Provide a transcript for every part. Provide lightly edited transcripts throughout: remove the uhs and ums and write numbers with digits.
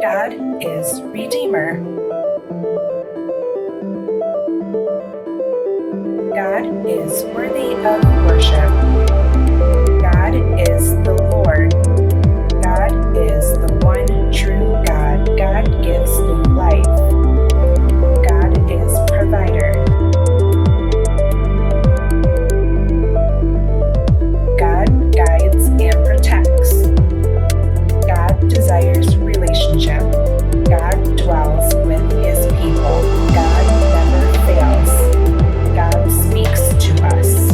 God is Redeemer. God is worthy of worship. God is the Lord. God is the one true God. God gives new life. God is provider. God guides and protects. God desires relationship. God dwells with his people. God never fails. God speaks to us.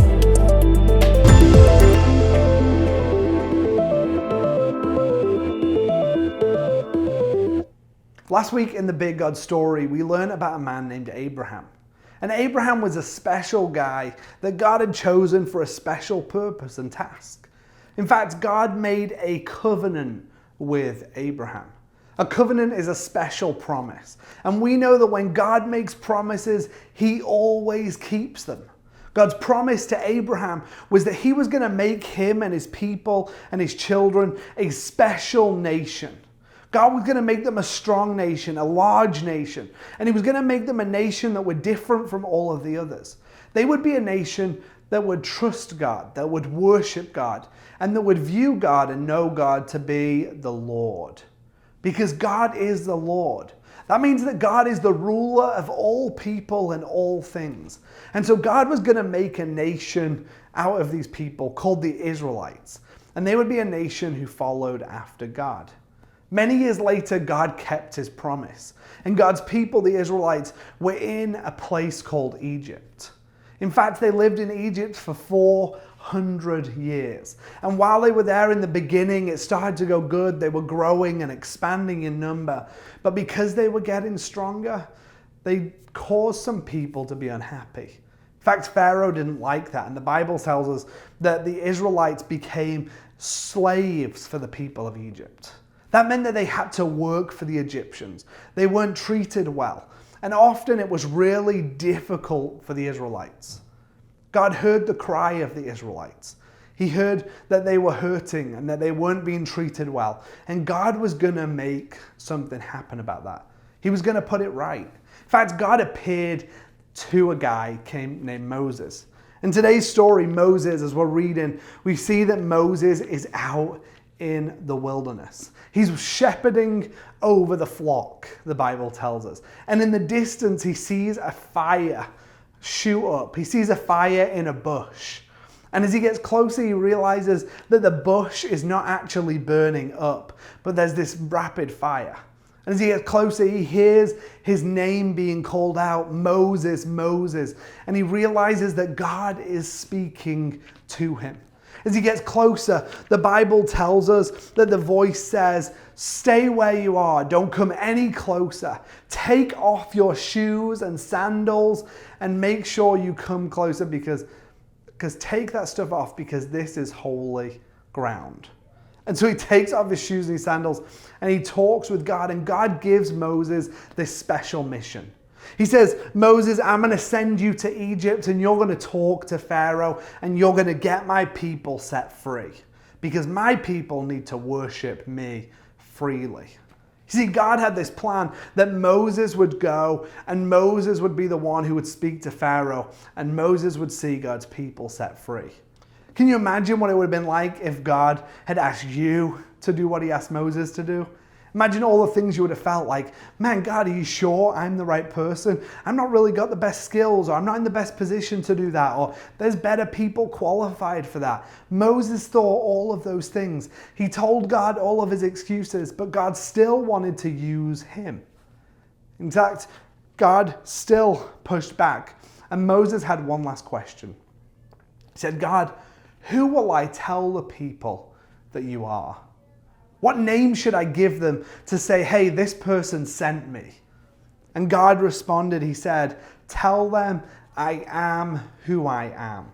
Last week in the Big God story, we learned about a man named Abraham. And Abraham was a special guy that God had chosen for a special purpose and task. In fact, God made a covenant with Abraham. A covenant is a special promise. And we know that when God makes promises, he always keeps them. God's promise to Abraham was that he was going to make him and his people and his children a special nation. God was going to make them a strong nation, a large nation, and he was going to make them a nation that were different from all of the others. They would be a nation that would trust God, that would worship God, and that would view God and know God to be the Lord. Because God is the Lord. That means that God is the ruler of all people and all things. And so God was going to make a nation out of these people called the Israelites. And they would be a nation who followed after God. Many years later, God kept his promise. And God's people, the Israelites, were in a place called Egypt. In fact, they lived in Egypt for 400 years. And while they were there in the beginning, it started to go good. They were growing and expanding in number. But because they were getting stronger, they caused some people to be unhappy. In fact, Pharaoh didn't like that. And the Bible tells us that the Israelites became slaves for the people of Egypt. That meant that they had to work for the Egyptians. They weren't treated well. And often it was really difficult for the Israelites. God heard the cry of the Israelites. He heard that they were hurting and that they weren't being treated well. And God was going to make something happen about that. He was going to put it right. In fact, God appeared to a guy named Moses. In today's story, Moses, as we're reading, we see that Moses is out in the wilderness. He's shepherding over the flock, the Bible tells us. And in the distance, he sees a fire shoot up. He sees a fire in a bush. And as he gets closer, he realizes that the bush is not actually burning up, but there's this rapid fire. And as he gets closer, he hears his name being called out, Moses, Moses. And he realizes that God is speaking to him. As he gets closer, the Bible tells us that the voice says, stay where you are, don't come any closer. Take off your shoes and sandals and make sure you come closer because take that stuff off because this is holy ground. And so he takes off his shoes and his sandals and he talks with God, and God gives Moses this special mission. He says, Moses, I'm going to send you to Egypt and you're going to talk to Pharaoh and you're going to get my people set free because my people need to worship me freely. You see, God had this plan that Moses would go and Moses would be the one who would speak to Pharaoh and Moses would see God's people set free. Can you imagine what it would have been like if God had asked you to do what he asked Moses to do? Imagine all the things you would have felt like, man, God, are you sure I'm the right person? I'm not really got the best skills, or I'm not in the best position to do that, or there's better people qualified for that. Moses thought all of those things. He told God all of his excuses, but God still wanted to use him. In fact, God still pushed back, and Moses had one last question. He said, God, who will I tell the people that you are? What name should I give them to say, hey, this person sent me? And God responded, he said, tell them I am who I am.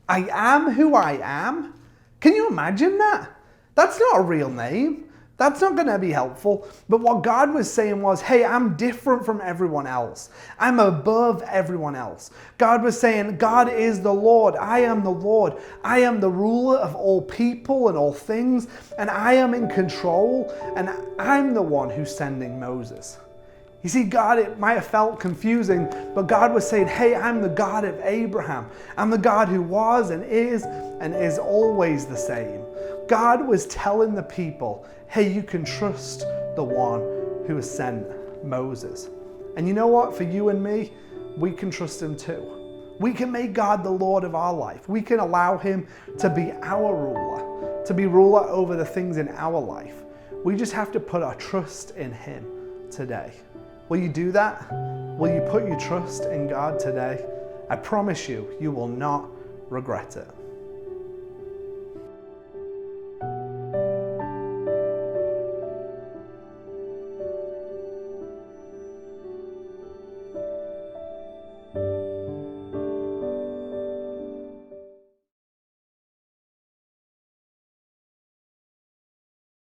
I am who I am? Can you imagine that? That's not a real name. That's not going to be helpful. But what God was saying was, hey, I'm different from everyone else. I'm above everyone else. God was saying, God is the Lord. I am the Lord. I am the ruler of all people and all things, and I am in control, and I'm the one who's sending Moses. You see, God, it might have felt confusing, but God was saying, hey, I'm the God of Abraham. I'm the God who was and is always the same. God was telling the people, hey, you can trust the one who has sent Moses. And you know what? For you and me, we can trust him too. We can make God the Lord of our life. We can allow him to be our ruler, to be ruler over the things in our life. We just have to put our trust in him today. Will you do that? Will you put your trust in God today? I promise you, you will not regret it.